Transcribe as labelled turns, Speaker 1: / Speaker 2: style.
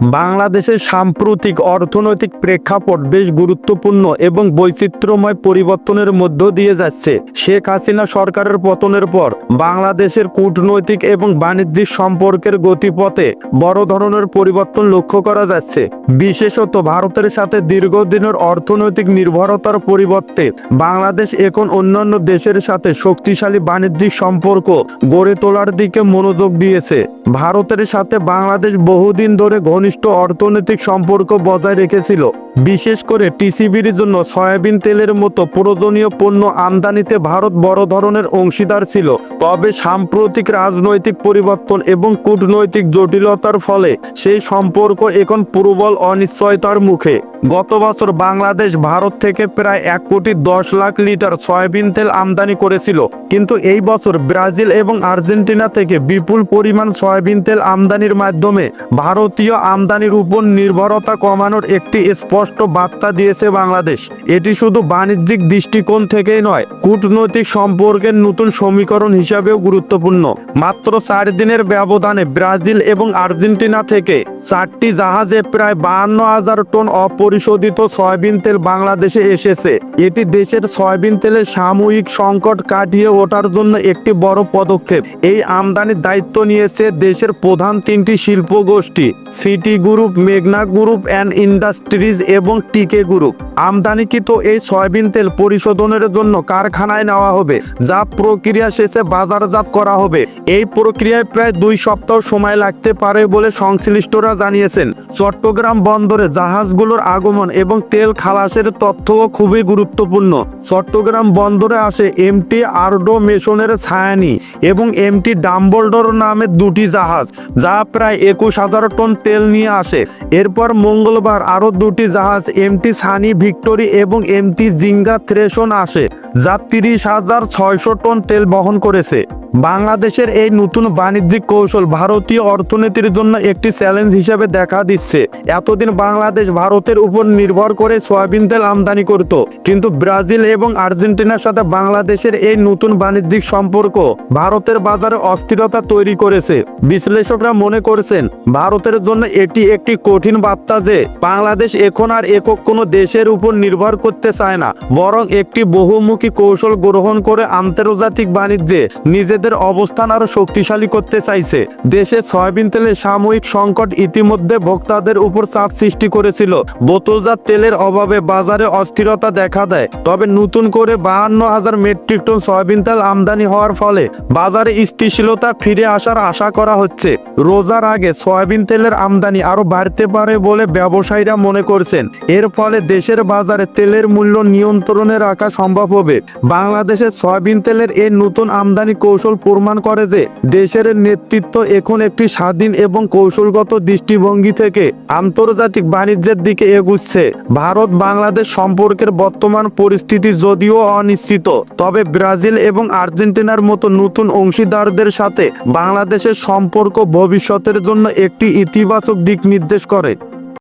Speaker 1: বাংলাদেশের সাম্প্রতিক অর্থনৈতিক প্রেক্ষাপট বেশ গুরুত্বপূর্ণ এবং বৈচিত্র্যময় পরিবর্তনের মধ্য দিয়ে যাচ্ছে। শেখ হাসিনা সরকারের পতনের পর বাংলাদেশের কূটনৈতিক এবং বাণিজ্যিক সম্পর্কের গতিপথে বড় ধরনের পরিবর্তন লক্ষ্য করা যাচ্ছে। বিশেষত ভারতের সাথে দীর্ঘদিনের অর্থনৈতিক নির্ভরতার পরিবর্তে বাংলাদেশ এখন অন্যান্য দেশের সাথে শক্তিশালী বাণিজ্যিক সম্পর্ক গড়ে তোলার দিকে মনোযোগ দিয়েছে। ভারতের সাথে বাংলাদেশ বহুদিন ধরে ঘনিষ্ঠ অর্থনৈতিক সম্পর্ক বজায় রেখেছিল, বিশেষ করে টিসিবির জন্য সয়াবিন তেলের মতো প্রয়োজনীয় পণ্য আমদানিতে ভারত বড় ধরনের অংশীদার ছিল। তবে সাম্প্রতিক রাজনৈতিক পরিবর্তন এবং কূটনৈতিক জটিলতার ফলে সেই সম্পর্ক এখন প্রবল অনিশ্চয়তার মুখে। গত বছর বাংলাদেশ ভারত থেকে প্রায় 1,10,00,000 লিটার সয়াবিন তেল আমদানি করেছিল, কিন্তু এই বছর ব্রাজিল এবং আর্জেন্টিনা থেকে বিপুল পরিমাণ সয়াবিন তেল আমদানির মাধ্যমে ভারতীয় আমদানির উপর নির্ভরতা কমানোর একটি স্পষ্ট বার্তা দিয়েছে বাংলাদেশ। এটি শুধু বাণিজ্যিক দৃষ্টিকোণ থেকেই নয়, কূটনৈতিক সম্পর্কের নতুন সমীকরণ হিসাবেও গুরুত্বপূর্ণ। মাত্র 4 দিনের ব্যবধানে ব্রাজিল এবং আর্জেন্টিনা থেকে 4টি জাহাজে প্রায় 52,000 টন অপরিশোধিত সয়াবিন তেল বাংলাদেশে এসেছে। এটি দেশের সয়াবিন তেলের সাময়িক সংকট কাটিয়ে ওঠার জন্য একটি বড় পদক্ষেপ। এই আমদানির দায়িত্ব নিয়েছে দেশের প্রধান 3টি শিল্প গোষ্ঠী, সিটি গ্রুপ, মেঘনা গ্রুপ অ্যান্ড ইন্ডাস্ট্রিজ এবং টিকে গ্রুপ। আমদানিকৃত এই সয়াবিন তেল পরিশোধনের জন্য কারখানায় নেওয়া হবে, যা প্রক্রিয়া শেষে বাজারজাত করা হবে। এই প্রক্রিয়ায় প্রায় 2 সপ্তাহ সময় লাগতে পারে বলে সংশ্লিষ্টরা জানিয়েছেন। চট্টগ্রাম বন্দরে জাহাজগুলোর আগমন এবং তেল খালাসের তথ্যও খুবই গুরুত্বপূর্ণ। চট্টগ্রাম বন্দরে আসে এমটি আর্ডো মেশনের ছায়ানি এবং এমটি ডাম্বলডোর নামে 2টি জাহাজ, যা প্রায় 21,000 টন তেল নিয়ে আসে। এরপর মঙ্গলবার আরও 2টি জাহাজ এমটি সানি ভিক্টোরি এবং এমটি জিঙ্গা থ্রেশন আসে, যা 30,600 টন তেল বহন করেছে। বাংলাদেশের এই নতুন বাণিজ্যিক কৌশল ভারতীয় অর্থনীতির জন্য একটি চ্যালেঞ্জ হিসেবে দেখা দিচ্ছে। এতদিন বাংলাদেশ ভারতের উপর নির্ভর করে সয়াবিন তেল আমদানি করত, কিন্তু ব্রাজিল এবং আর্জেন্টিনার সাথে বাংলাদেশের এই নতুন বাণিজ্যিক সম্পর্ক ভারতের বাজারে অস্থিরতা তৈরি করেছে। বিশ্লেষকরা মনে করছেন ভারতের জন্য এটি একটি কঠিন বার্তা যে বাংলাদেশ এখন আর একক কোনো দেশের উপর নির্ভর করতে চায় না, বরং একটি বহুমুখী কৌশল গ্রহণ করে আন্তর্জাতিক বাণিজ্যে নিজেদের অবস্থান আরো শক্তিশালী করতে চাইছে। দেশে সয়াবিন তেলের সাময়িক সংকট ইতিমধ্যে ভোক্তাদের উপর চাপ সৃষ্টি করেছিল। বোতলজাত তেলের অভাবে বাজারে অস্থিরতা দেখা দেয়। তবে নতুন করে 52,000 মেট্রিক টন সয়াবিন তেল আমদানি হওয়ার ফলে বাজারে স্থিতিশীলতা ফিরে আসার আশা করা হচ্ছে। রোজার আগে সয়াবিন তেলের আমদানি আরো বাড়তে পারে বলে ব্যবসায়ীরা মনে করছেন। এর ফলে দেশের বাজারে তেলের মূল্য নিয়ন্ত্রণে রাখা সম্ভব হবে। বাংলাদেশের সয়াবিন তেলের এই নতুন আমদানি কৌশল প্রমাণ করে যে দেশের নেতৃত্ব এখন একটি স্বাধীন এবং কৌশলগত দৃষ্টিভঙ্গি থেকে আন্তর্জাতিক বাণিজ্যের দিকে এগুচ্ছে। ভারত বাংলাদেশ সম্পর্কের বর্তমান পরিস্থিতি যদিও অনিশ্চিত, তবে ব্রাজিল এবং আর্জেন্টিনার মতো নতুন অংশীদারদের সাথে বাংলাদেশের সম্পর্ক ভবিষ্যতের জন্য একটি ইতিবাচক দিক নির্দেশ করে।